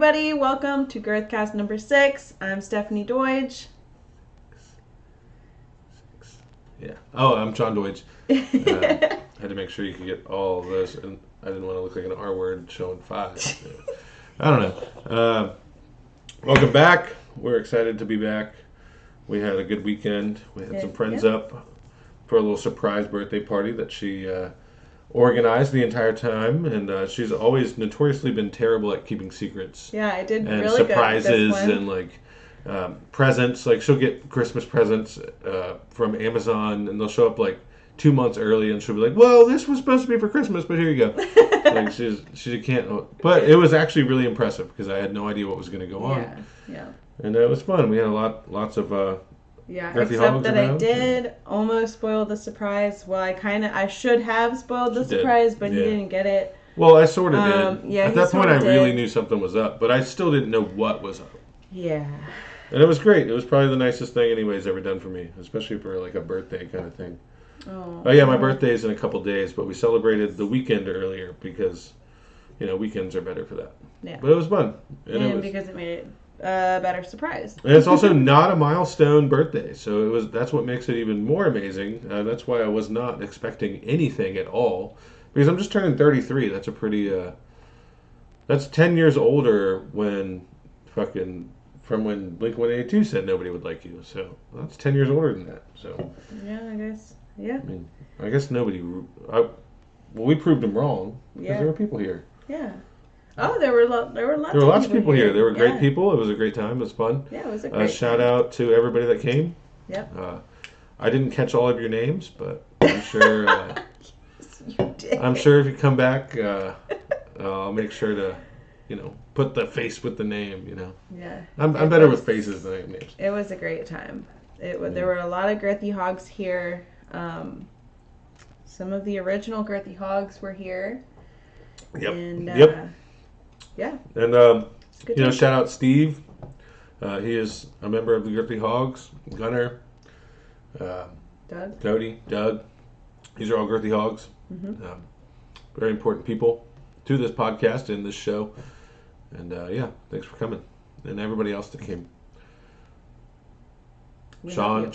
everybody. Welcome to Girthcast number 6. I'm Stephanie Deutsch. Yeah. Oh, I'm John Deutsch. Had to make sure you could get all of this, and I didn't want to look like an R word showing 5. Yeah. I don't know. Welcome back. We're excited to be back. We had a good weekend. We had some friends up for a little surprise birthday party that she organized the entire time, and she's always notoriously been terrible at keeping secrets. Yeah, I did and really surprises good with this one. and presents. Like she'll get Christmas presents from Amazon, and they'll show up like 2 months early, and she'll be like, "Well, this was supposed to be for Christmas, but here you go." Like she can't. But it was actually really impressive because I had no idea what was going to go on. Yeah. And it was fun. We had lots of. Except that I did almost spoil the surprise. Well, I should have spoiled the surprise, but he didn't get it. Well, I sort of did. Yeah, at that point, I really knew something was up, but I still didn't know what was up. Yeah. And it was great. It was probably the nicest thing anybody's ever done for me, especially for like a birthday kind of thing. Oh yeah, my birthday's in a couple days, but we celebrated the weekend earlier because, weekends are better for that. Yeah. But it was fun. Because it made it a better surprise. And it's also not a milestone birthday, so that's what makes it even more amazing. That's why I was not expecting anything at all, because I'm just turning 33. That's a pretty that's 10 years older from when Blink-182 said nobody would like you. So that's 10 years older than that. So yeah, I guess. Yeah. I guess nobody. We proved them wrong because there were people here. Yeah. Oh, there were lots. There were lots of people here. There were great people. It was a great time. It was fun. Yeah, it was a great shout out to everybody that came. Yep. I didn't catch all of your names, but I'm sure. You did. I'm sure if you come back, I'll make sure to, put the face with the name. Yeah. I'm better with faces than names. It was a great time. There were a lot of Girthy hogs here. Some of the original Girthy hogs were here. Yep. And, yeah. And, shout out Steve. He is a member of the Girthy Hogs. Gunner. Doug. Cody. Doug. These are all Girthy Hogs. Mm-hmm. Very important people to this podcast and this show. And, thanks for coming. And everybody else that came. Sean and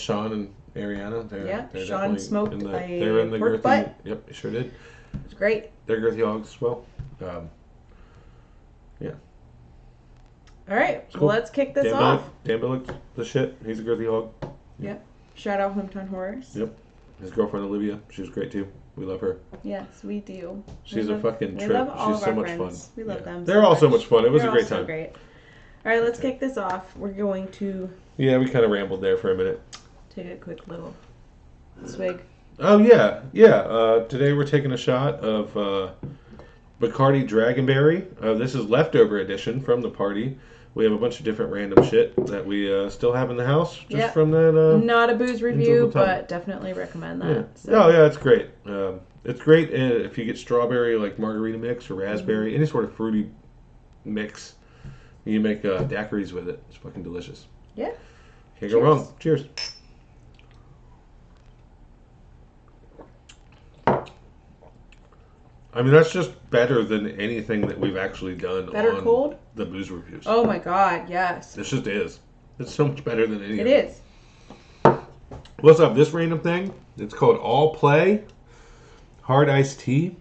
Ariana. They're Sean smoked they're in the pork Girthy. butt. Yep, they sure did. It was great. They're Girthy Hogs as well. All right, cool. Well, let's kick this off. Dan Billick's the shit. He's a Girthy Hog. Yep. Shout out Hometown Horrors. Yep. His girlfriend Olivia, she was great too. We love her. Yes, we do. She's a fucking trip. She's so much fun. We love them. They're all so much fun. It was a great time. Great. All right, let's kick this off. We're going to. Yeah, we kind of rambled there for a minute. Take a quick little swig. Oh yeah. Today we're taking a shot of Bacardi Dragonberry. This is leftover edition from the party. We have a bunch of different random shit that we still have in the house just from that. Not a booze review, but definitely recommend that. Yeah. So. Oh yeah, it's great. It's great if you get strawberry like margarita mix or raspberry, any sort of fruity mix. You make daiquiris with it. It's fucking delicious. Yeah. Can't go wrong. Cheers. I mean, that's just better than anything that we've actually done on cold? The booze reviews. Oh my god, yes. This just is. It's so much better than anything. It is. What's up? This random thing, it's called All Play Hard Iced Tea.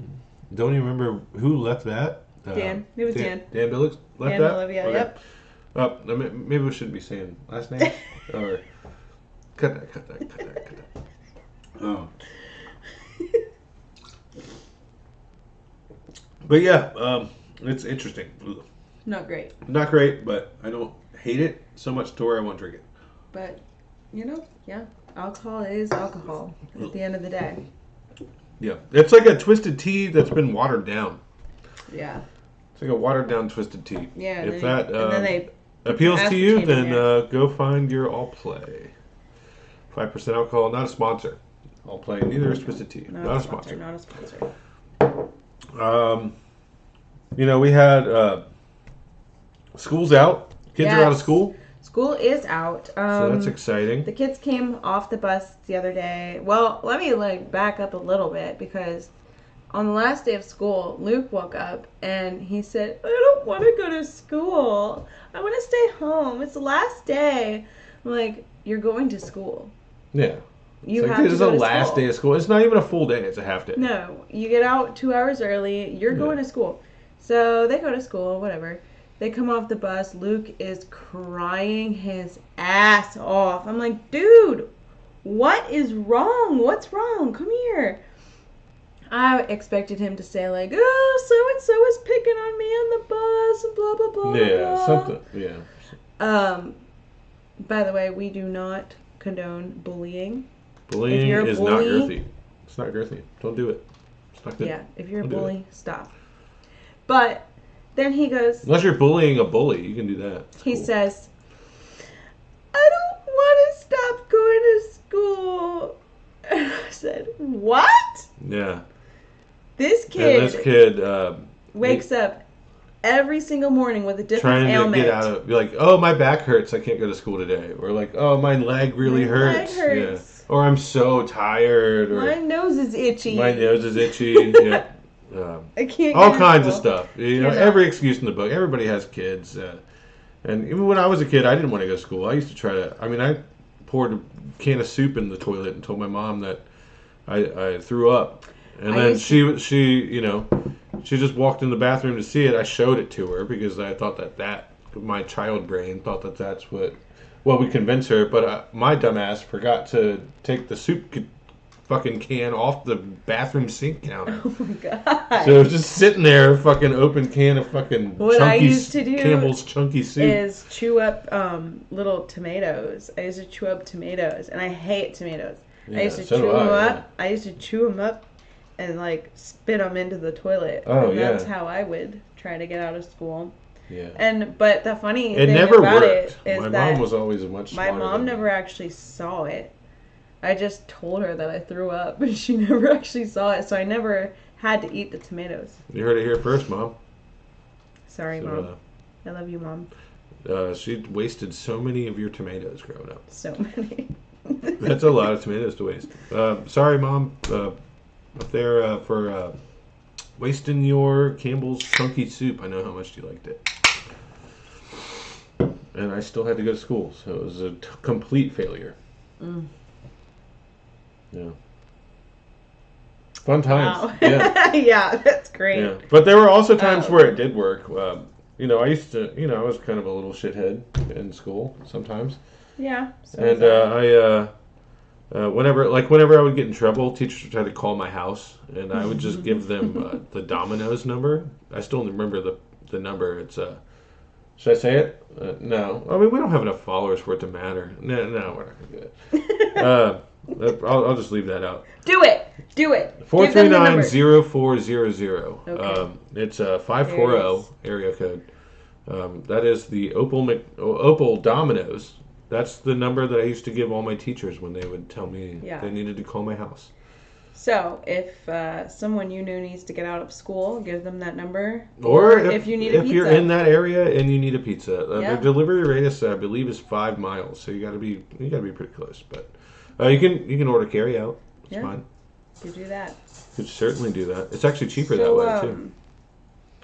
Don't even remember who left that. Dan. It was Dan. Dan Billick left Dan that? Olivia, okay. Yep. Maybe we shouldn't be saying last name. Or cut that. Oh. But yeah, it's interesting. Not great. Not great, but I don't hate it so much to where I won't drink it. But, alcohol is alcohol at the end of the day. Yeah. It's like a twisted tea that's been watered down. Yeah. It's like a watered down twisted tea. Yeah. If that appeals to you, then go find your All Play. 5% alcohol, not a sponsor. All Play, neither is Twisted Tea. Not a sponsor. Not a sponsor. We had school's out. Kids are out of school. School is out. So that's exciting. The kids came off the bus the other day. Well, let me back up a little bit because on the last day of school, Luke woke up and he said, I don't want to go to school. I want to stay home. It's the last day. I'm like, you're going to school. Yeah. You it's have to this go is the to last school. day of school. It's not even a full day. It's a half day. No. You get out 2 hours early. You're going to school. So they go to school, whatever. They come off the bus. Luke is crying his ass off. I'm like, dude, what is wrong? What's wrong? Come here. I expected him to say like, oh, so-and-so is picking on me on the bus, blah, blah, blah. Yeah, blah. something, yeah. By the way, we do not condone bullying. Bullying is not girthy. It's not girthy. Don't do it. It's not good. Yeah, if you're a bully, stop. But then he goes... Unless you're bullying a bully, you can do that. He says, I don't want to stop going to school. And I said, what? Yeah. This kid wakes up every single morning with a different ailment. Trying to get out of, you're like, oh, my back hurts, I can't go to school today. Or like, oh, my leg really hurts. Yeah. Or I'm so tired. Or my nose is itchy. Yeah. I can't all kinds of stuff. You know, every excuse in the book. Everybody has kids. And even when I was a kid, I didn't want to go to school. I used to try to, I poured a can of soup in the toilet and told my mom that I threw up. And then she just walked in the bathroom to see it. I showed it to her because I thought that my child brain thought that that's what would convince her. But my dumbass forgot to take the soup fucking can off the bathroom sink counter. Oh my god! So it was just sitting there, fucking open can of fucking what I used to do Campbell's chunky soup is chew up little tomatoes. I used to chew up tomatoes, and I hate tomatoes. Yeah, I used to chew them up. I used to chew them up and like spit them into the toilet. Oh, and that's how I would try to get out of school. Yeah. But the funny thing never about worked. it is my that mom was always much smarter. My mom never actually saw it. I just told her that I threw up, but she never actually saw it, so I never had to eat the tomatoes. You heard it here first, Mom. Sorry, Mom. I love you, Mom. She wasted so many of your tomatoes growing up. So many. That's a lot of tomatoes to waste. Sorry, Mom, up there for wasting your Campbell's chunky soup. I know how much you liked it. And I still had to go to school, so it was a complete failure. Yeah. Fun times. Wow. Yeah. Yeah, that's great. Yeah. But there were also times where it did work. I used to, I was kind of a little shithead in school sometimes. Yeah. And whenever I would get in trouble, teachers would try to call my house, and I would just give them the Domino's number. I still remember the number. It's should I say it? No. I mean, we don't have enough followers for it to matter. No, we're not gonna do it. I'll just leave that out. Do it. 439-0400. Okay. It's a 540 area code. That is the Opal Domino's. That's the number that I used to give all my teachers when they would tell me they needed to call my house. So, if someone you knew needs to get out of school, give them that number. Or if you need a pizza. If you're in that area and you need a pizza. The delivery radius, I believe, is 5 miles. So you gotta be pretty close. But you can order carry out. It's fine. You do that. You could certainly do that. It's actually cheaper that way too.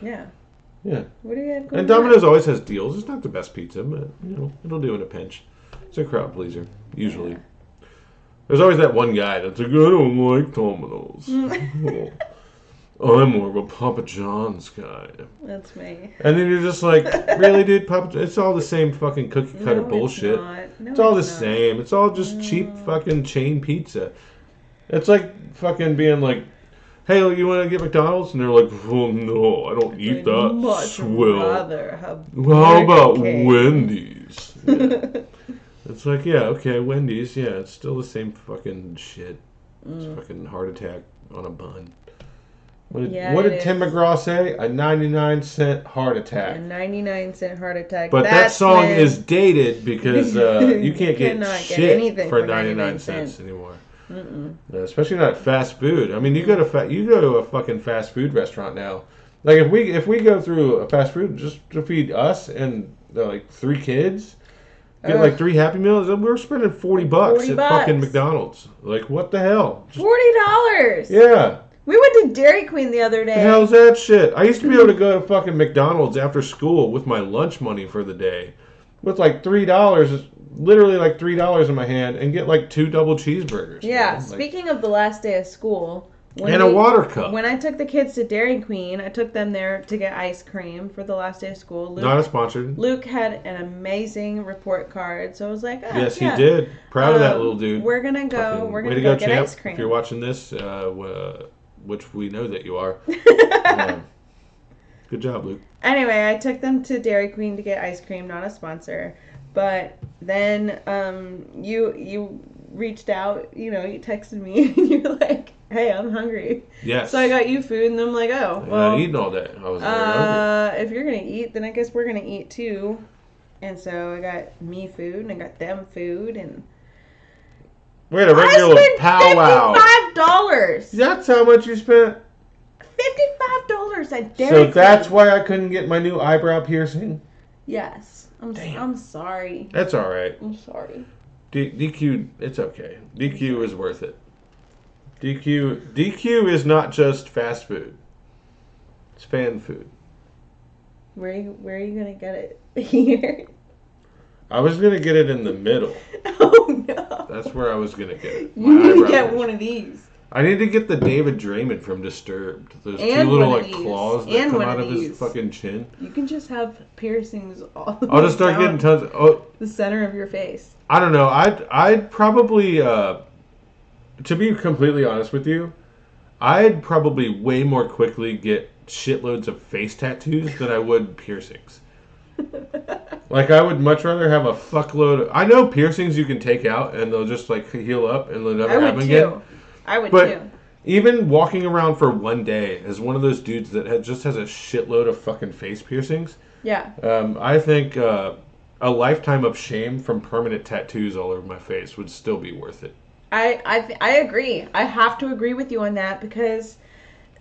Yeah. Yeah. What do you have going And Domino's always has deals. It's not the best pizza, but it'll do in a pinch. It's a crowd pleaser, usually. Yeah. There's always that one guy that's like, I don't like Domino's. I'm more of a Papa John's guy. That's me. And then you're just like, really, dude? It's all the same fucking cookie cutter bullshit. It's all the same. It's all just cheap fucking chain pizza. It's like fucking being like, hey, you want to get McDonald's? And they're like, oh, no, I don't eat that. How about Wendy's? Yeah. It's like, yeah, okay, Wendy's, yeah, it's still the same fucking shit. It's fucking heart attack on a bun. What did Tim McGraw say? A 99-cent heart attack. A 99-cent heart attack. But that song is dated because you can't get shit for 99 cents anymore. Especially not fast food. I mean, you go to a fucking fast food restaurant now. Like if we go through a fast food just to feed us and like 3 kids, get like 3 Happy Meals, and we're spending $40 at fucking McDonald's. Like, what the hell? $40. Yeah. We went to Dairy Queen the other day. The hell's that shit? I used to be able to go to fucking McDonald's after school with my lunch money for the day, with like $3, literally like $3 in my hand, and get like 2 double cheeseburgers. Yeah. Man. Speaking of the last day of school. And a water cup. When I took the kids to Dairy Queen, I took them there to get ice cream for the last day of school. Not a sponsored. Luke had an amazing report card, so I was like, yes, he did. Proud of that little dude. We're gonna go. Fucking we're gonna way to go go, get champ. ice cream. If you're watching this, which we know that you are. Good job, Luke. Anyway, I took them to Dairy Queen to get ice cream, not a sponsor. But then you reached out, you texted me, and you're like, hey, I'm hungry. Yes. So I got you food, and I'm like, oh, well. I'm eating all day. I was very hungry. If you're going to eat, then I guess we're going to eat too. And so I got me food, and I got them food, and... We had a regular powwow. $55. That's how much you spent? $55 at Dairy So Queen. that's why I couldn't get my new eyebrow piercing? Yes. I'm sorry. That's all right. I'm sorry. DQ, it's okay. DQ is worth it. DQ is not just fast food. It's fan food. Where are you gonna get it? Here. I was gonna get it in the middle. Oh no. That's where I was gonna get it. You need to get one of these. I need to get the David Draymond from Disturbed. Those And 2 little one of like these. claws that And come one out of of his these. fucking chin. You can just have piercings all I'll just start getting tons of, the center of your face. I don't know. I'd probably to be completely honest with you, I'd probably way more quickly get shitloads of face tattoos than I would piercings. Like, I would much rather have a fuckload of... I know piercings you can take out and they'll just, like, heal up and they'll never happen again. I would But too. even walking around for one day as one of those dudes that just has a shitload of fucking face piercings... Yeah. I think a lifetime of shame from permanent tattoos all over my face would still be worth it. I agree. I have to agree with you on that because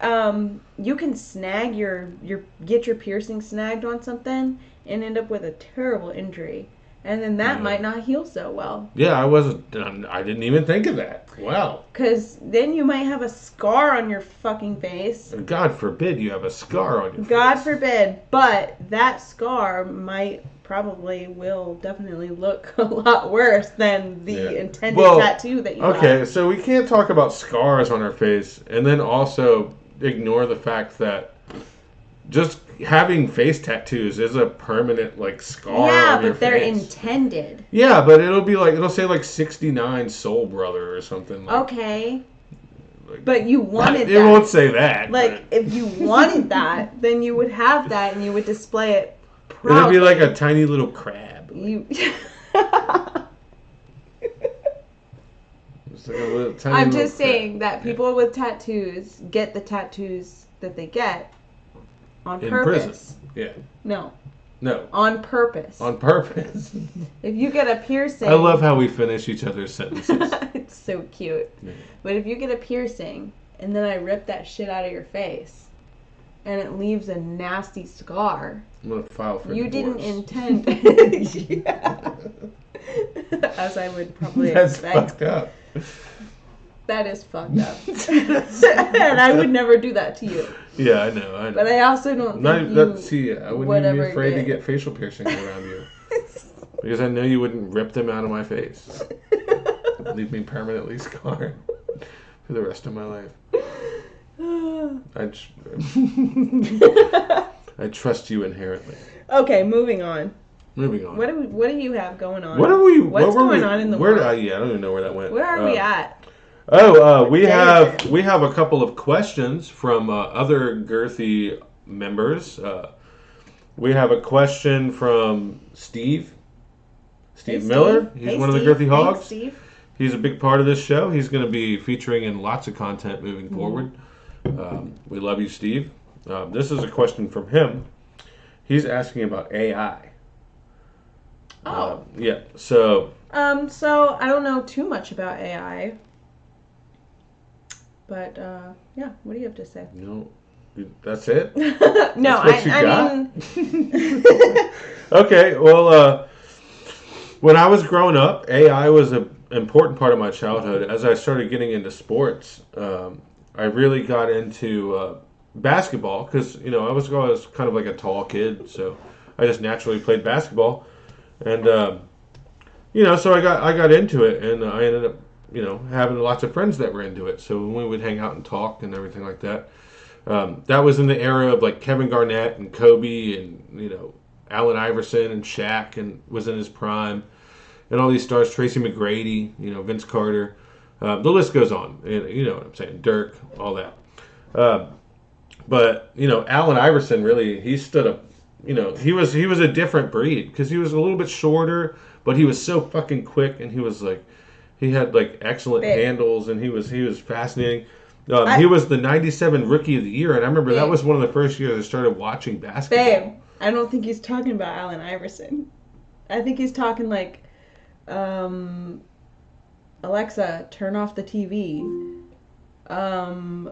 you can snag get your piercing snagged on something and end up with a terrible injury. And then that might not heal so well. Yeah, I didn't even think of that. Wow. Because then you might have a scar on your fucking face. God forbid you have a scar on your face. God forbid. But that scar will definitely look a lot worse than the intended tattoo that you got. Okay, so we can't talk about scars on our face and then also ignore the fact that just having face tattoos is a permanent scar on your face. Yeah, but they're intended. Yeah, but it'll say 69 Soul Brother or something. Okay. But you wanted that. It won't say that. If you wanted that, then you would have that and you would display it proudly. It'd be like a tiny little crab. It's like a little, tiny I'm little just saying that people with tattoos get the tattoos that they get on purpose. Prison. Yeah. No. On purpose. On purpose. If you get a piercing... I love how we finish each other's sentences. It's so cute. Yeah. But if you get a piercing and then I rip that shit out of your face and it leaves a nasty scar... I'm going to file for You divorce. didn't intend... Yeah. As I would probably That's expect. fucked up. That is fucked up. And I would never do that to you. Yeah, I know. But I also don't think I wouldn't even be afraid to get facial piercings around you. Because I know you wouldn't rip them out of my face. Leave me permanently scarred for the rest of my life. I trust you inherently. Okay, moving on. What do you have going on? What's going on in the world? I don't even know where that went. Where are we at? We have a couple of questions from other Girthy members. We have a question from Steve Miller. He's one of the Girthy Hogs. Thanks, Steve. He's a big part of this show. He's going to be featuring in lots of content moving forward. We love you, Steve. This is a question from him. He's asking about AI. Oh. Yeah. So I don't know too much about AI. But, what do you have to say? No, that's it? No, that's what you got? mean... Okay, well, when I was growing up, AI was an important part of my childhood. As I started getting into sports, I I really got into basketball because I was always kind of like a tall kid, so I just naturally played basketball, and so I got into it, and I ended up having lots of friends that were into it. So when we would hang out and talk and everything like that, that was in the era of like Kevin Garnett and Kobe and Allen Iverson and Shaq and was in his prime, and all these stars, Tracy McGrady, Vince Carter. The list goes on. And, you know what I'm saying? Dirk, all that. But Allen Iverson really, he stood up. He was a different breed because he was a little bit shorter, but he was so fucking quick, and he had like excellent handles, and he was fascinating. He was the '97 Rookie of the Year, and I remember that was one of the first years I started watching basketball. Babe, I don't think he's talking about Allen Iverson. I think he's talking like, Alexa, turn off the TV.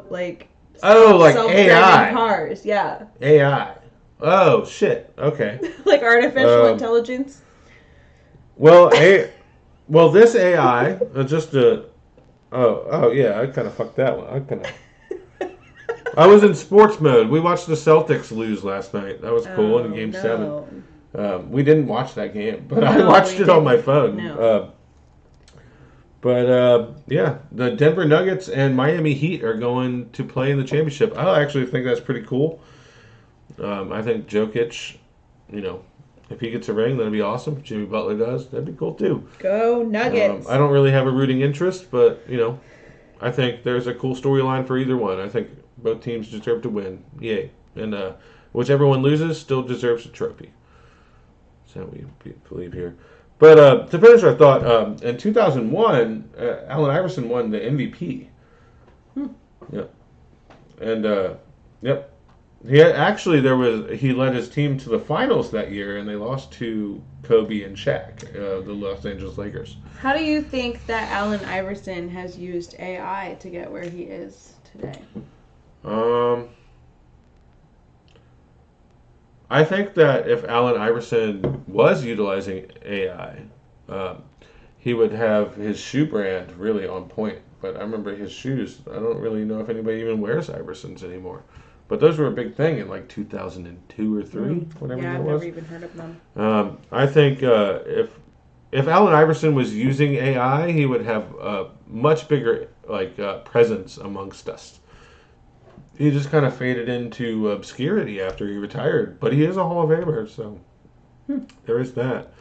Like AI cars, yeah. AI. Oh shit. Okay. Like artificial intelligence. Well, this AI just a. Oh yeah, I kind of fucked that one. I was in sports mode. We watched the Celtics lose last night. That was cool in Game 7. We didn't watch that game, but I watched it on my phone. No. Yeah, the Denver Nuggets and Miami Heat are going to play in the championship. I actually think that's pretty cool. I think Jokic, if he gets a ring, that'd be awesome. If Jimmy Butler does, that'd be cool too. Go Nuggets. I don't really have a rooting interest, but I think there's a cool storyline for either one. I think both teams deserve to win. Yay! And whichever one loses still deserves a trophy. That's how we believe here. But to finish our thought, in 2001, Allen Iverson won the MVP. Yep. And yep. He led his team to the finals that year, and they lost to Kobe and Shaq, the Los Angeles Lakers. How do you think that Allen Iverson has used AI to get where he is today? I think that if Allen Iverson was utilizing AI, he would have his shoe brand really on point. But I remember his shoes. I don't really know if anybody even wears Iversons anymore. But those were a big thing in like 2002 or 3, whatever yeah, it was. I've never even heard of them. I think if Allen Iverson was using AI, he would have a much bigger presence amongst us. He just kind of faded into obscurity after he retired, but he is a Hall of Famer, so there is that.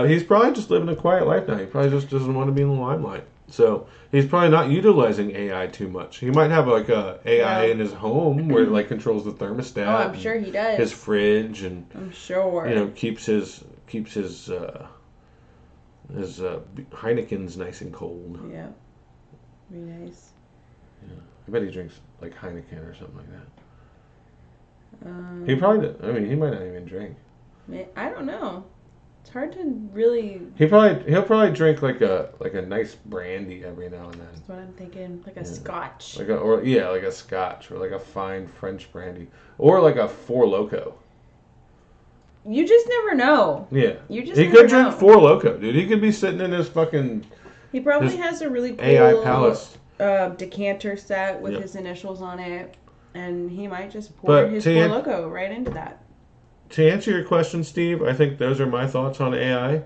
He's probably just living a quiet life now. He probably just doesn't want to be in the limelight. So he's probably not utilizing AI too much. He might have like a AI in his home where it like controls the thermostat. Oh, I'm sure he does. His fridge and I'm sure. Keeps his Heineken's nice and cold. Yeah. Be nice. Yeah. I bet he drinks like Heineken or something like that. He probably did. I mean, he might not even drink. I don't know. It's hard to really. He'll probably drink like a nice brandy every now and then. That's what I'm thinking, like a scotch. Like a scotch or like a fine French brandy or like a Four Loko. You just never know. Yeah. You just. He could drink Four Loko, dude. He could be sitting in his fucking. He probably has a really cool AI palace. Decanter set with his initials on it, and he might just pour his Four Loko right into that. To answer your question, Steve, I think those are my thoughts on AI.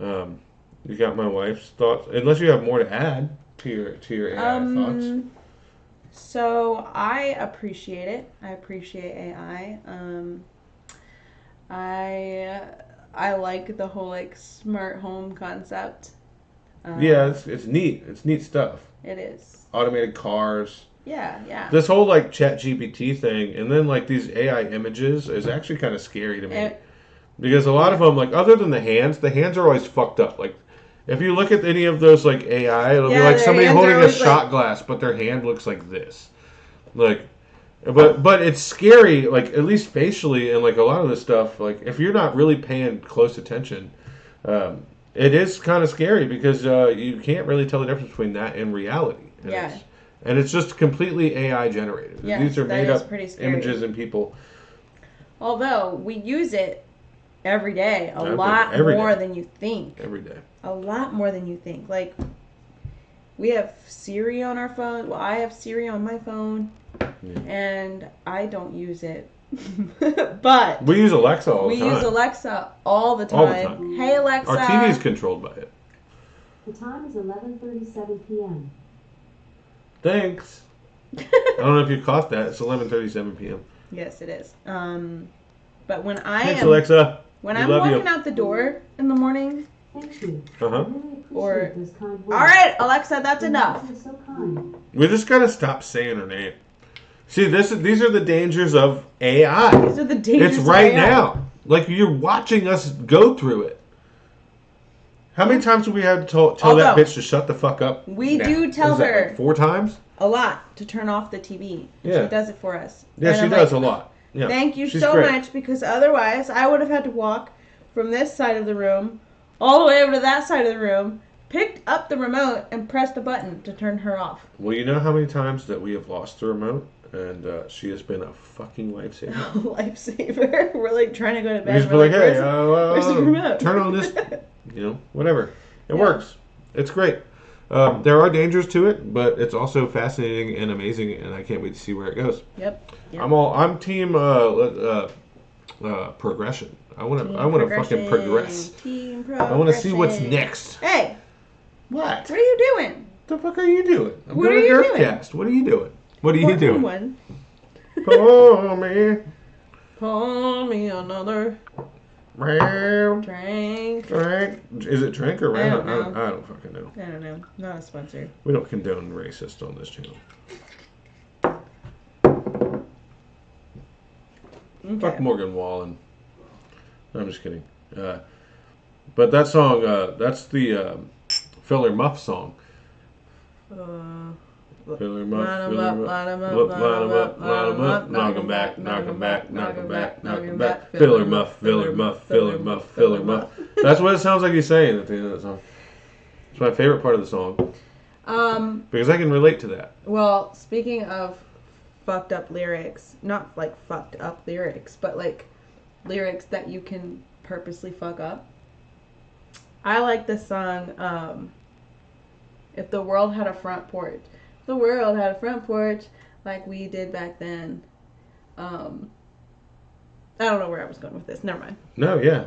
You got my wife's thoughts, unless you have more to add to your AI thoughts. So I appreciate it. I appreciate AI. I like the whole like smart home concept. Yeah, it's neat. It's neat stuff. It is. Automated cars. Yeah. This whole like ChatGPT thing, and then like these AI images is actually kind of scary to me, because a lot of them, like other than the hands are always fucked up. Like if you look at any of those like AI, it'll be like somebody holding a shot glass, but their hand looks like this. Like, but it's scary. Like at least facially, and like a lot of this stuff. Like if you're not really paying close attention, it is kind of scary because you can't really tell the difference between that and reality. And it's just completely AI generated. Yeah, these are made up images and people. Although we use it every day, a lot more than you think. Every day. A lot more than you think. Like We have Siri on our phone. Well, I have Siri on my phone, and I don't use it. But we use Alexa all the time. We use Alexa all the time. All the time. Hey, Alexa. Our TV is controlled by it. The time is 11:37 p.m. Thanks. I don't know if you caught that. It's 11:37 p.m. Yes, it is. But when Thanks, Alexa. When I'm walking out the door in the morning. Thank you. Uh-huh. Really this kind all right, Alexa, that's enough. So kind. We just gotta stop saying her name. See, these are the dangers of AI. These are the dangers. It's right of AI. now. Like you're watching us go through it. How many times do we have to tell that bitch to shut the fuck up? We do tell her like 4 times. A lot to turn off the TV. Yeah. She does it for us. Yeah, and she does a lot. Yeah. Thank you She's so great. much, because otherwise I would have had to walk from this side of the room all the way over to that side of the room, picked up the remote, and pressed a button to turn her off. Well, you know how many times that we have lost the remote, and she has been a fucking lifesaver. Lifesaver. We're like trying to go to bed. We just be like, hey, where's the remote? Turn on this, whatever. It works. It's great. There are dangers to it, but it's also fascinating and amazing, and I can't wait to see where it goes. Yep. I'm team progression. I want to fucking progress. Team progression. I want to see what's next. Hey. What? What are you doing? The fuck are you doing? I'm what going are to you Girthcast. What are you doing? What are you doing? One. Pour me. Pour me another. Drink. Is it drink or I round? don't know. I don't fucking know. I don't know. Not a sponsor. We don't condone racist on this channel. Okay. Fuck Morgan Wallen. No, I'm just kidding. But that song, that's the Filler Muff song. Filler Muff, Filler Muff, line 'em up, knock 'em back, knock 'em back, knock 'em back, knock 'em back. Filler Muff, Filler Muff, Filler Muff, Filler Muff. That's what it sounds like he's saying at the end of the song. It's my favorite part of the song. Because I can relate to that. Well, speaking of fucked up lyrics, not like fucked up lyrics, but like lyrics that you can purposely fuck up. I like this song, If the World Had a Front Porch. If the world had a front porch like we did back then. I don't know where I was going with this. Never mind. No, yeah.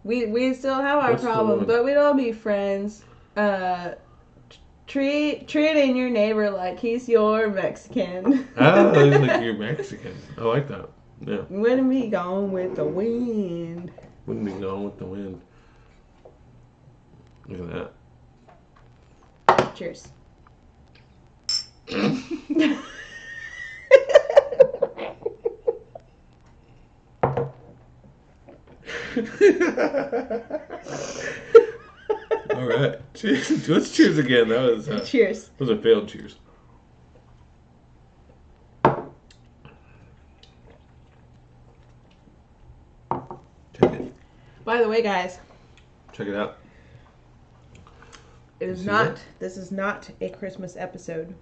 We still have our problems, but we'd all be friends. Treating your neighbor like he's your Mexican. Oh, he's like you're Mexican. I like that. Yeah. Wouldn't be gone with the wind. Wouldn't be gone with the wind. Look at that. Cheers. All right. Cheers. Let's cheers again. That was cheers. That was a failed cheers. Take it. By the way, guys, Check it out. it is not. This is not a Christmas episode.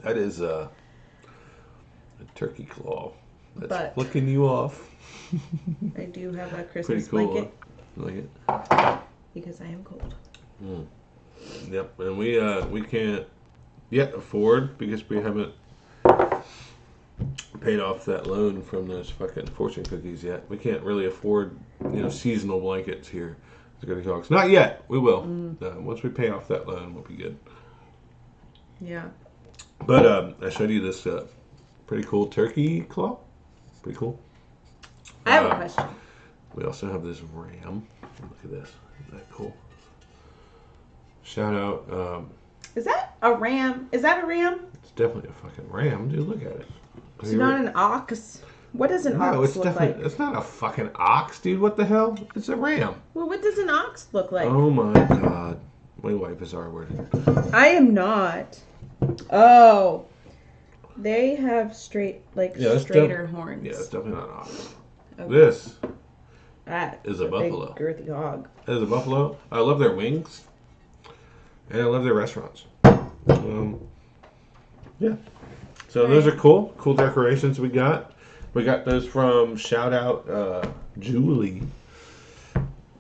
That is a turkey claw. That's But- flicking you off. I do have a Pretty Christmas cool. blanket I like it. because I am cold. Mm. Yep, and we can't yet afford because we haven't paid off that loan from those fucking fortune cookies yet. We can't really afford seasonal blankets here at Girthy Talks. Not yet. We will. Once we pay off that loan, we'll be good. Yeah. But I showed you this pretty cool turkey claw. Pretty cool. I have a question. We also have this ram. Look at this. Isn't that cool? Shout out. Is that a ram? Is that a ram? It's definitely a fucking ram, dude. Look at it. It's not an ox. What does an ox look like? It's not a fucking ox, dude. What the hell? It's a ram. Well, what does an ox look like? Oh my god. My wife is R-word. I am not. Oh. They have straighter horns. Yeah, it's definitely not an ox. Okay. This That is a buffalo. Big girthy hog. That is a buffalo. I love their wings. And I love their restaurants. Yeah. So those are cool. Cool decorations we got. We got those from Shoutout Julie.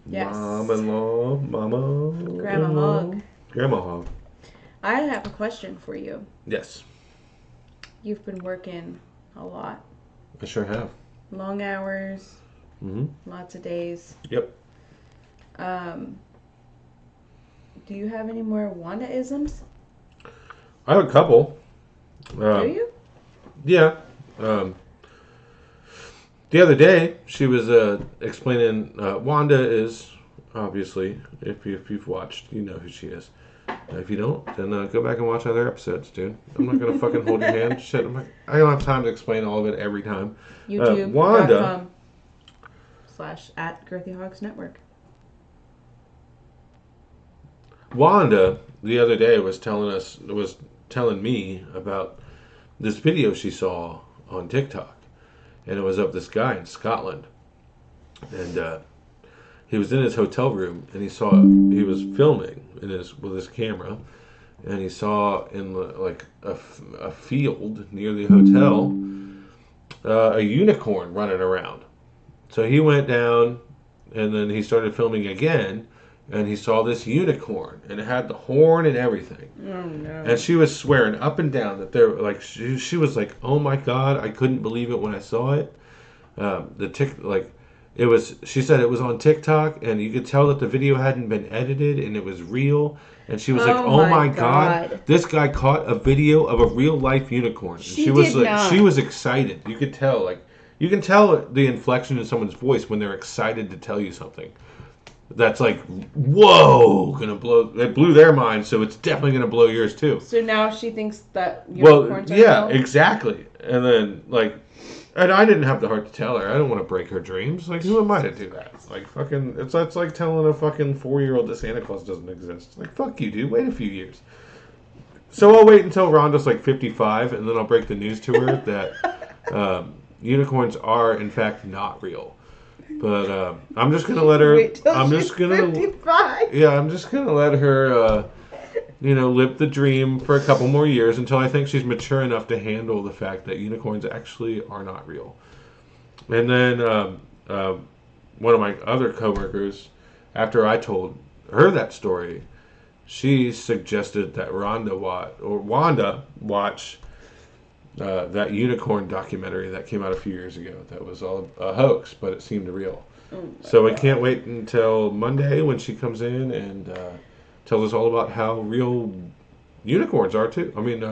Yes. Mom-in-law. Mama. Grandma Hog. Grandma Hog. I have a question for you. Yes. You've been working a lot. I sure have. Long hours. Mm-hmm. Lots of days. Yep. Do you have any more Wanda-isms? I have a couple. Do you? Yeah. The other day, she was explaining Wanda is, obviously, if you've watched, you know who she is. If you don't, then go back and watch other episodes, dude. I'm not going to fucking hold your hand. Shit, I don't have time to explain all of it every time. YouTube.com/@GirthyHogsNetwork. Wanda, the other day, was telling me about this video she saw on TikTok. And it was of this guy in Scotland. And he was in his hotel room, and he was filming with his camera, and he saw in a field near the hotel a unicorn running around. So he went down, and then he started filming again, and he saw this unicorn, and it had the horn and everything. Oh no! And she was swearing up and down that she was like, "Oh my God, I couldn't believe it when I saw it." She said it was on TikTok, and you could tell that the video hadn't been edited and it was real. And she was like, "Oh my God, this guy caught a video of a real life unicorn." And she was excited. You could tell, you can tell the inflection in someone's voice when they're excited to tell you something. That's like, whoa, gonna blow. It blew their mind, so it's definitely gonna blow yours too. So now she thinks that unicorns are real? Exactly. And then and I didn't have the heart to tell her. I don't want to break her dreams. Like, who am I to do that? Like, fucking, it's like telling a fucking 4-year-old that Santa Claus doesn't exist. Like, fuck you, dude. Wait a few years. So I'll wait until Rhonda's 55, and then I'll break the news to her that unicorns are in fact not real. But I'm just gonna let her. I'm just gonna 55. Yeah, I'm just gonna let her. Live the dream for a couple more years until I think she's mature enough to handle the fact that unicorns actually are not real. And then one of my other coworkers, after I told her that story, she suggested that Wanda watch that unicorn documentary that came out a few years ago. That was all a hoax, but it seemed real. So I can't wait until Monday when she comes in and tells us all about how real unicorns are too. I mean,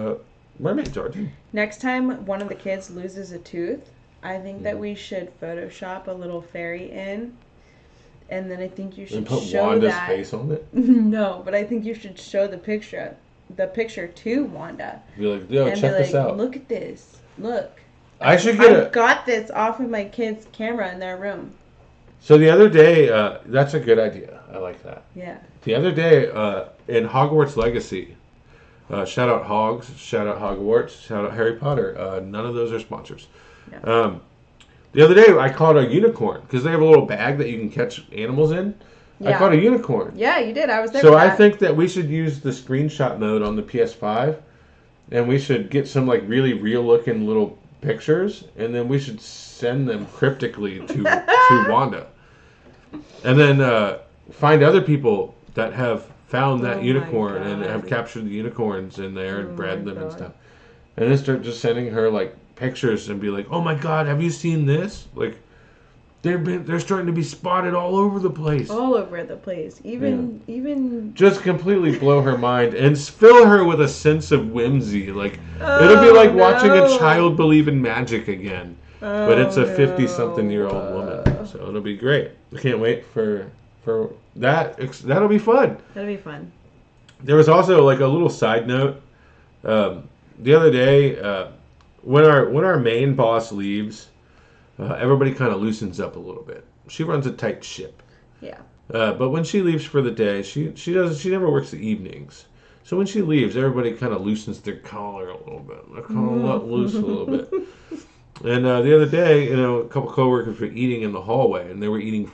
mermaids are too. Next time one of the kids loses a tooth, I think that we should Photoshop a little fairy in, and then I think you should put show Wanda's that. face on it. No, but I think you should show the picture to Wanda. Be like, yo, and check this out. Look at this. Look. I got this off of my kid's camera in their room. So the other day, that's a good idea. I like that. Yeah. The other day, in Hogwarts Legacy, shout out Hogs, shout out Hogwarts, shout out Harry Potter. None of those are sponsors. No. The other day, I caught a unicorn because they have a little bag that you can catch animals in. Yeah. I caught a unicorn. Yeah, you did. I was there. So I think that we should use the screenshot mode on the PS5, and we should get some really real looking little pictures, and then we should send them cryptically to Wanda, and then find other people that have found that unicorn and have captured the unicorns in there and bred them and stuff, and then start just sending her pictures and be like, "Oh my God, have you seen this?" They're starting to be spotted all over the place. All over the place. Even just completely blow her mind and fill her with a sense of whimsy. It'll be like watching a child believe in magic again. But it's a 50-something-year-old woman. So it'll be great. I can't wait for that. That'll be fun. That'll be fun. There was also a little side note. The other day, when our main boss leaves, everybody kind of loosens up a little bit. She runs a tight ship. Yeah. But when she leaves for the day, she never works the evenings. So when she leaves, everybody kind of loosens their collar a little bit. They're kind of let loose a little bit. And the other day, a couple coworkers were eating in the hallway, and they were eating.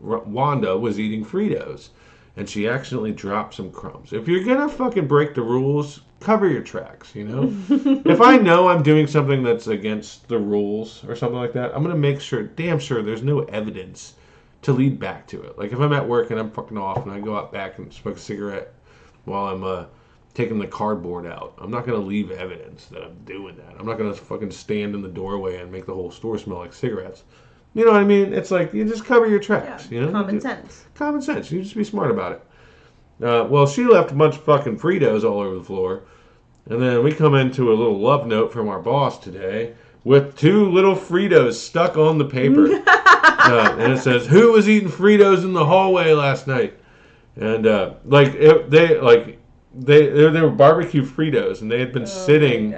Wanda was eating Fritos, and she accidentally dropped some crumbs. If you're gonna fucking break the rules, cover your tracks, If I know I'm doing something that's against the rules or something like that, I'm going to make damn sure there's no evidence to lead back to it. Like if I'm at work and I'm fucking off and I go out back and smoke a cigarette while I'm taking the cardboard out. I'm not going to leave evidence that I'm doing that. I'm not going to fucking stand in the doorway and make the whole store smell like cigarettes. You know what I mean? It's like, you just cover your tracks. Yeah, you know, common sense. Common sense. You just be smart about it. Well, she left a bunch of fucking Fritos all over the floor. And then we come into a little love note from our boss today with 2 little Fritos stuck on the paper. And it says, "Who was eating Fritos in the hallway last night?" And they were barbecue Fritos, and they had been sitting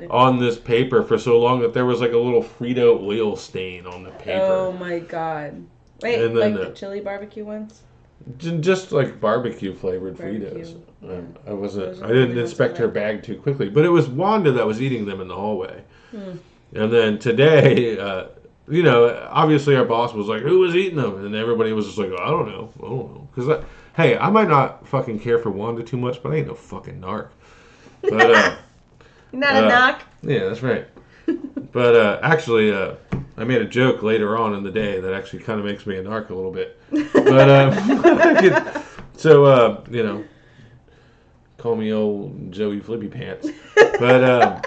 on this paper for so long that there was like a little Frito oil stain on the paper. Oh my god! Wait, and then, like the chili barbecue ones? Just like barbecue flavored Fritos. Yeah. I didn't inspect her bag too quickly, but it was Wanda that was eating them in the hallway. And then today, obviously our boss was like, "Who was eating them?" And everybody was just like, "I don't know." Because hey, I might not fucking care for Wanda too much, but I ain't no fucking narc. But you're not a narc. Yeah, that's right. But actually, I made a joke later on in the day that actually kind of makes me a narc a little bit. But call me old Joey Flippy Pants. But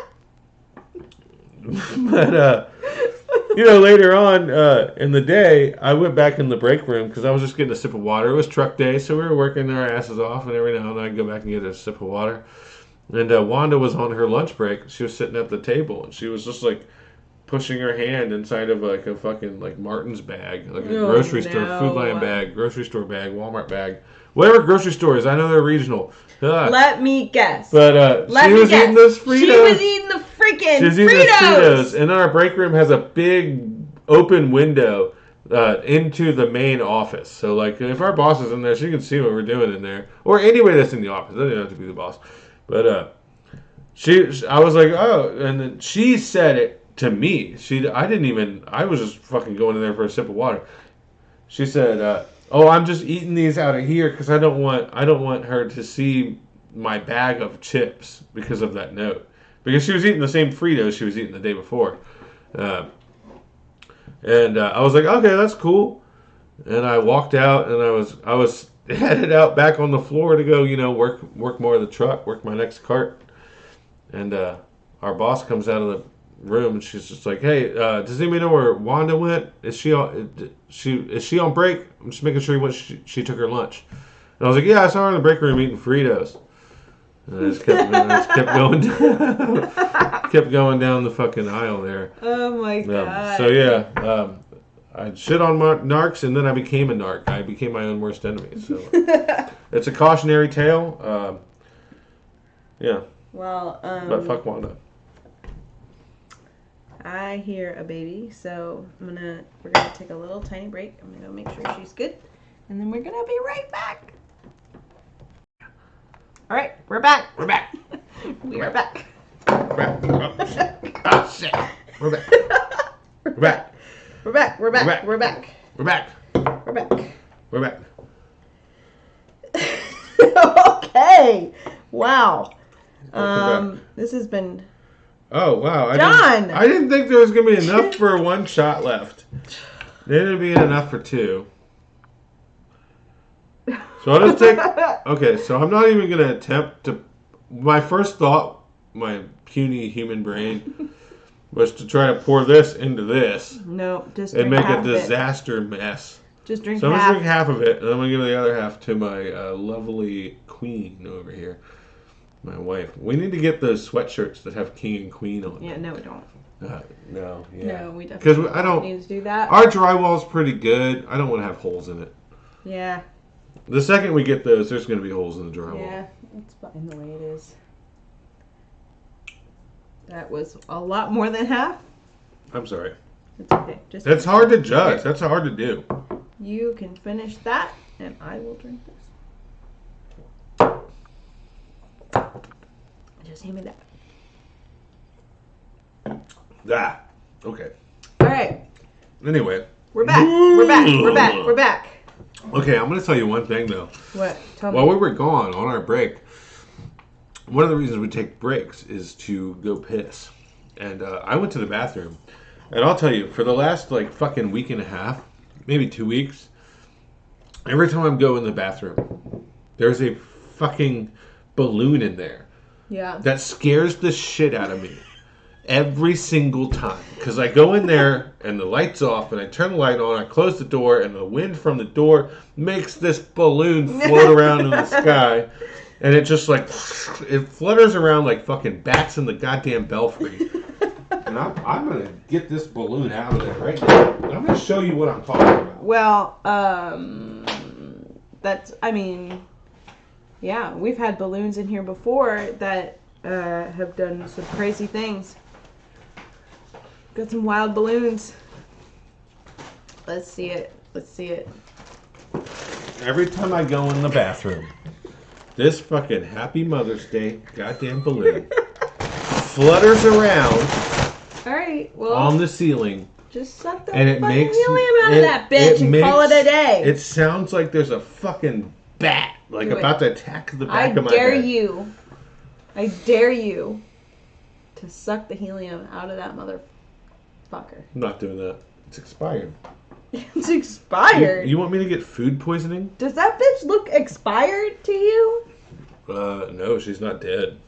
later on in the day, I went back in the break room because I was just getting a sip of water. It was truck day, so we were working our asses off, and every now and then I'd go back and get a sip of water. And Wanda was on her lunch break. She was sitting at the table, and she was just like pushing her hand inside of like a fucking like Martin's bag, like a grocery store, Food Lion bag, grocery store bag, Walmart bag, whatever grocery stores. I know they're regional. Let me guess. But she was eating those Fritos. She was eating the freaking Fritos. And our break room has a big open window into the main office. So like if our boss is in there, she can see what we're doing in there, or anybody that's in the office. It doesn't have to be the boss. But I was like, oh, and then she said it to me. I was just fucking going in there for a sip of water. She said, "Oh, I'm just eating these out of here because I don't want her to see my bag of chips because of that note." Because she was eating the same Fritos she was eating the day before. And I was like, okay, that's cool. And I walked out, and I was headed out back on the floor to go, work more of the truck, work my next cart. And our boss comes out of the room, and she's just like, "Hey, does anybody know where Wanda went? Is she on break? I'm just making sure she took her lunch." And I was like, "Yeah, I saw her in the break room eating Fritos." And I just kept going down, kept going down the fucking aisle there. Oh my god. So yeah, I shit on narcs, and then I became a narc. I became my own worst enemy. So it's a cautionary tale. Yeah. Well, but fuck Wanda. I hear a baby, so we're gonna take a little tiny break. I'm gonna go make sure she's good, and then we're gonna be right back. All right, we're back. We're back. We are back. We're back. Oh shit. We're back. We're back. We're back. We're back. We're back. We're back. We're back. We're back. Okay. Wow. This has been. Oh wow, John! I didn't think there was gonna be enough for one shot left. There ended up being enough for 2. So I'll just take. Okay, so I'm not even gonna attempt to. My first thought, my puny human brain, was to try to pour this into this. No, just and drink make half a disaster mess. Just drink so half. I'm gonna drink half of it, and I'm gonna give the other half to my lovely queen over here. My wife. We need to get those sweatshirts that have king and queen on them. Yeah, no, we don't. No, yeah. No, we definitely don't need to do that. Our drywall's pretty good. I don't want to have holes in it. Yeah. The second we get those, there's going to be holes in the drywall. Yeah, it's fine the way it is. That was a lot more than half. I'm sorry. It's okay. It's hard to judge. That's hard to do. You can finish that, and I will drink this. Just hand me that. Ah, okay. All right. Anyway. We're back. We're back. We're back. We're back. Okay, I'm going to tell you one thing, though. What? Tell me. While we were gone on our break, one of the reasons we take breaks is to go piss. And I went to the bathroom. And I'll tell you, for the last, fucking week and a half, maybe 2 weeks, every time I go in the bathroom, there's a fucking balloon in there. Yeah. That scares the shit out of me every single time. Because I go in there and the light's off and I turn the light on, I close the door, and the wind from the door makes this balloon float around in the sky. And it just like, it flutters around like fucking bats in the goddamn belfry. And I'm going to get this balloon out of there right now. I'm going to show you what I'm talking about. Well, yeah, we've had balloons in here before that have done some crazy things. Got some wild balloons. Let's see it. Every time I go in the bathroom, this fucking Happy Mother's Day goddamn balloon flutters around Alright, well, on the ceiling. just suck the And it fucking makes helium out of that bitch and call it a day. It sounds like there's a fucking bat like Do it. about to attack the back of my head. I dare you to suck the helium out of that motherfucker. I'm not doing that. It's expired. It's expired. You want me to get food poisoning? Does that bitch look expired to you? No, she's not dead.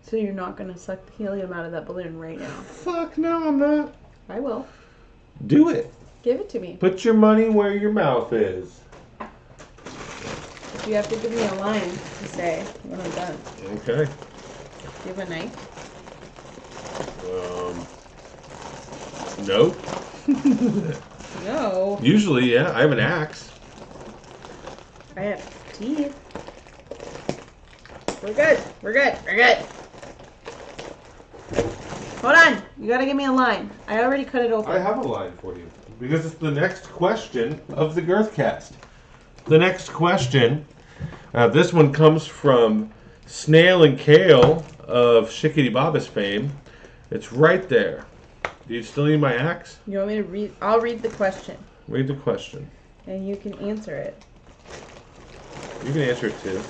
So you're not gonna suck the helium out of that balloon right now? Fuck no, I'm not. I will. Do it. Give it to me. Put your money where your mouth is. You have to give me a line to say when I'm done. Okay. Do you have a knife? No. No. Usually, yeah. I have an axe. I have teeth. We're good. We're good. We're good. Hold on. You gotta give me a line. I already cut it open. I have a line for you. Because it's the next question of the Girthcast. The next question, this one comes from Snail and Kale of Shickety Baba's fame. It's right there. Do you still need my axe? You want me to read? I'll read the question. Read the question. And you can answer it. You can answer it too.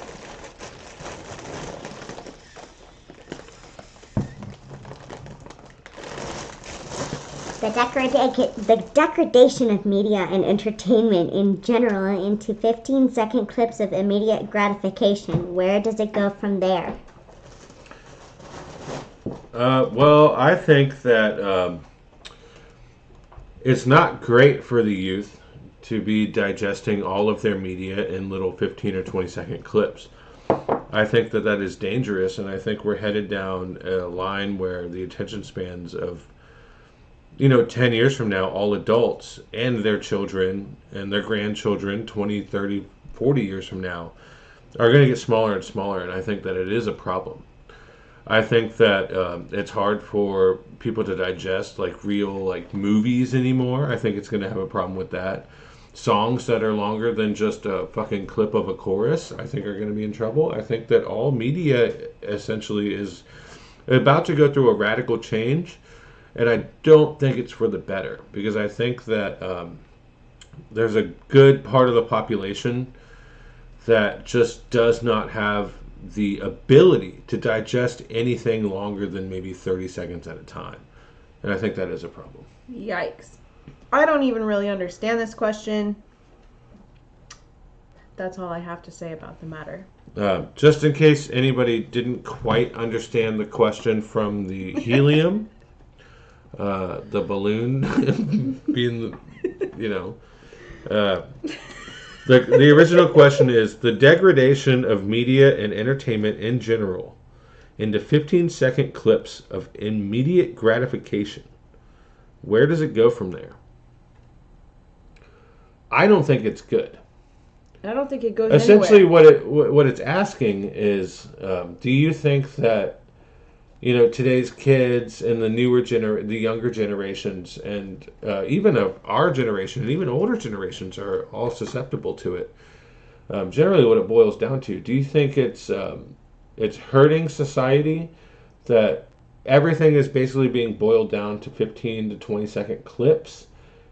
The degradation of media and entertainment in general into 15-second clips of immediate gratification. Where does it go from there? Well, I think that it's not great for the youth to be digesting all of their media in little 15 or 20-second clips. I think that is dangerous, and I think we're headed down a line where the attention spans of 10 years from now, all adults and their children and their grandchildren, 20, 30, 40 years from now, are going to get smaller and smaller, and I think that it is a problem. I think that it's hard for people to digest real movies anymore. I think it's going to have a problem with that. Songs that are longer than just a fucking clip of a chorus, I think are going to be in trouble. I think that all media essentially is about to go through a radical change. And I don't think it's for the better, because I think that there's a good part of the population that just does not have the ability to digest anything longer than maybe 30 seconds at a time. And I think that is a problem. Yikes. I don't even really understand this question. That's all I have to say about the matter. Just in case anybody didn't quite understand the question from the helium... the balloon being, the original question is the degradation of media and entertainment in general into 15-second clips of immediate gratification. Where does it go from there? I don't think it's good. I don't think it goes Essentially, anywhere. what it's asking is, do you think that today's kids and the younger generations, and even of our generation and even older generations are all susceptible to it? Generally, what it boils down to, do you think it's hurting society that everything is basically being boiled down to 15 to 20-second clips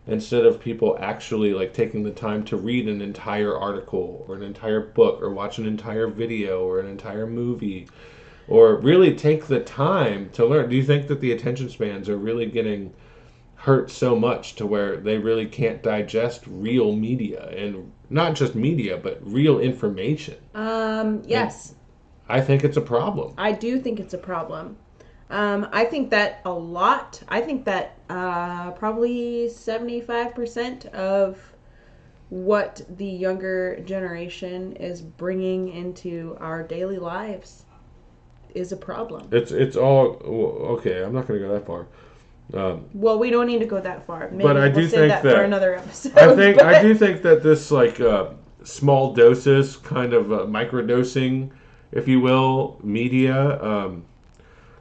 instead of people actually taking the time to read an entire article or an entire book or watch an entire video or an entire movie? Or really take the time to learn? Do you think that the attention spans are really getting hurt so much to where they really can't digest real media, and not just media, but real information. Yes. And I think it's a problem. I do think it's a problem. I think that a lot. I think that probably 75% of what the younger generation is bringing into our daily lives is a problem. It's all okay. I'm not going to go that far. Well, we don't need to go that far. Maybe But I do we'll save think that that for another episode. I do think that this like small doses, kind of microdosing, if you will, media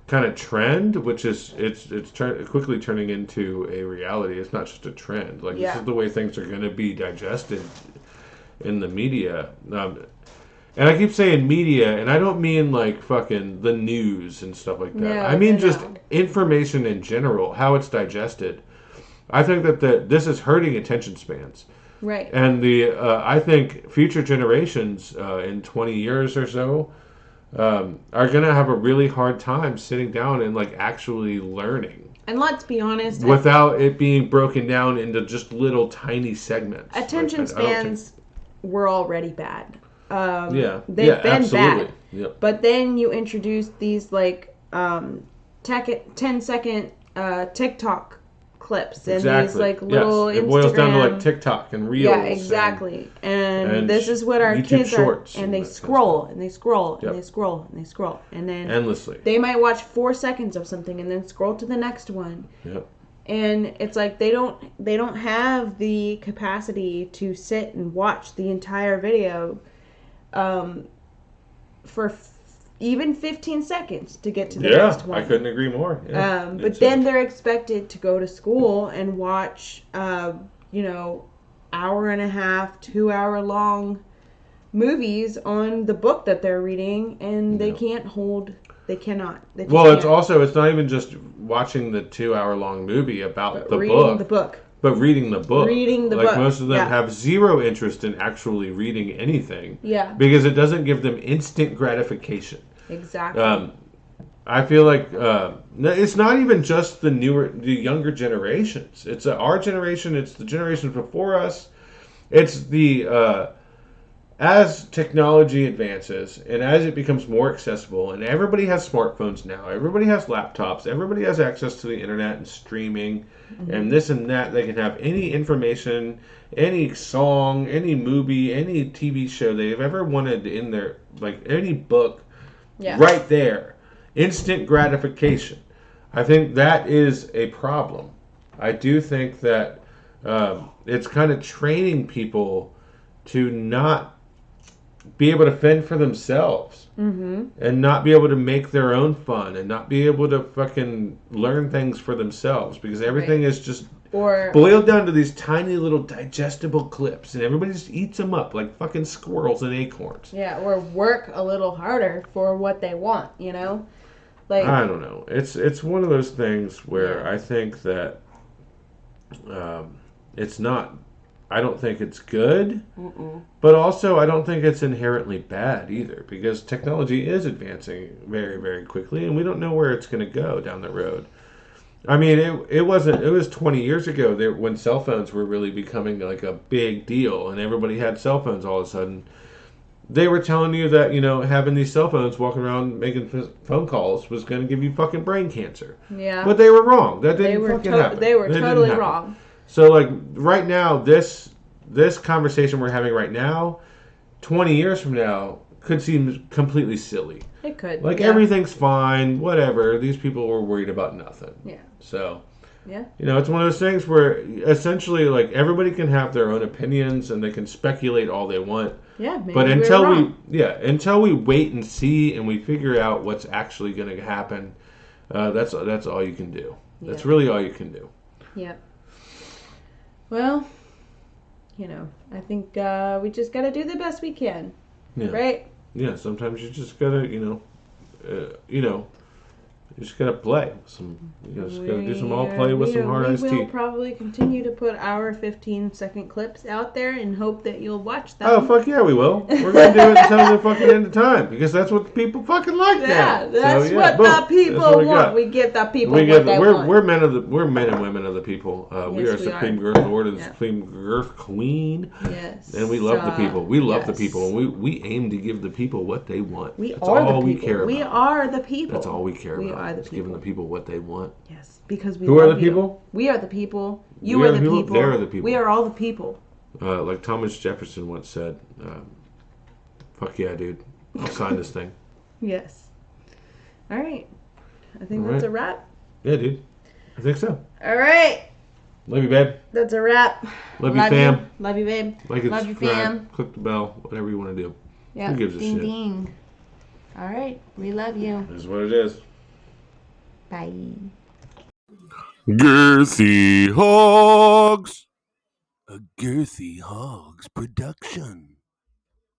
kind of trend, which is it's quickly turning into a reality. It's not just a trend. Like this is the way things are going to be digested in the media. And I keep saying media, and I don't mean like fucking the news and stuff like that. No, I mean no, just no. information in general, how it's digested. I think that this is hurting attention spans. Right. And I think future generations in 20 years or so are going to have a really hard time sitting down and like actually learning. And let's be honest. Without it being broken down into just little tiny segments. Attention spans were already bad. They've been absolutely. bad. Yep. But then you introduce these like 10-second TikTok clips and these like little It Instagram. boils down to like TikTok and Reels. Yeah, exactly. And this is what our YouTube kids Shorts are. And they scroll and they scroll and they scroll and they scroll. And then endlessly. They might watch 4 seconds of something and then scroll to the next one. Yep. And it's like they don't have the capacity to sit and watch the entire video for even 15 seconds to get to the next one. I couldn't agree more. Yeah. But then they're expected to go to school and watch, hour and a half, 2 hour long movies on the book that they're reading, and they can't hold. They cannot. They well, can't. it's not even just watching the 2 hour long movie about the reading book. the book. But reading the book. Reading the book. book. Most of them Yeah. have zero interest in actually reading anything. Yeah. Because it doesn't give them instant gratification. Exactly. I feel like it's not even just the younger generations. It's our generation. It's the generations before us. It's the as technology advances and as it becomes more accessible, and everybody has smartphones now. Everybody has laptops. Everybody has access to the internet and streaming, and this and that. They can have any information, any song, any movie, any TV show they've ever wanted in their any book. Yeah. Right there. Instant gratification. I think that is a problem. I do think that it's kind of training people to not be able to fend for themselves and not be able to make their own fun and not be able to fucking learn things for themselves because everything is just boiled down to these tiny little digestible clips and everybody just eats them up like fucking squirrels and acorns. Yeah, or work a little harder for what they want, Like I don't know. It's one of those things where I think that it's not. I don't think it's good, but also I don't think it's inherently bad either because technology is advancing very, very quickly, and we don't know where it's going to go down the road. I mean, it was 20 years ago when cell phones were really becoming like a big deal, and everybody had cell phones all of a sudden. They were telling you that having these cell phones, walking around making phone calls, was going to give you fucking brain cancer. Yeah, but they were wrong. That didn't fucking happen. They were totally wrong. So, like, right now, this conversation we're having right now, 20 years from now, could seem completely silly. It could. Like, everything's fine, whatever. These people were worried about nothing. Yeah. So, yeah. It's one of those things where, essentially, like, everybody can have their own opinions and they can speculate all they want. Yeah, maybe but until we wait and see and we figure out what's actually going to happen, that's all you can do. That's really all you can do. Yeah. Well, I think we just got to do the best we can. Yeah. Right? Yeah, sometimes you just got to, You just gotta play. You just gotta do some all play with some hard iced We tea. will probably continue to put our 15-second clips out there and hope that you'll watch them. Oh, fuck yeah, we will. We're gonna do it until the fucking end of time because that's what the people fucking like now. Yeah, that's So, what boom. the people That's what we want. got. We give the people We what give, they we're, want. we're men and women of the people. We Yes, are we Supreme are. Girth Lord and Yeah. Supreme Girth Queen. Yes. And we love the people. We love the yes. people. And we aim to give the people what they want. We That's are all the we people. care about. We are the people. That's all we care We about. are the It's giving people. the people what they want. Yes, because we Who are love the you. people? We are the people. You We are the people. They are the people. We are all the people. Like Thomas Jefferson once said, fuck yeah, dude. I'll sign this thing. Yes. All right. I think All that's right. a wrap. Yeah, dude. I think so. All right. Love you, babe. That's a wrap. Love you, fam. Love you, babe. Like and Love you, subscribe. fam. Click the bell. Whatever you want to do. Yeah. Who gives a ding, shit? ding. All right. We love you. This is what it is. Bye. Girthy Hogs. A Girthy Hogs production.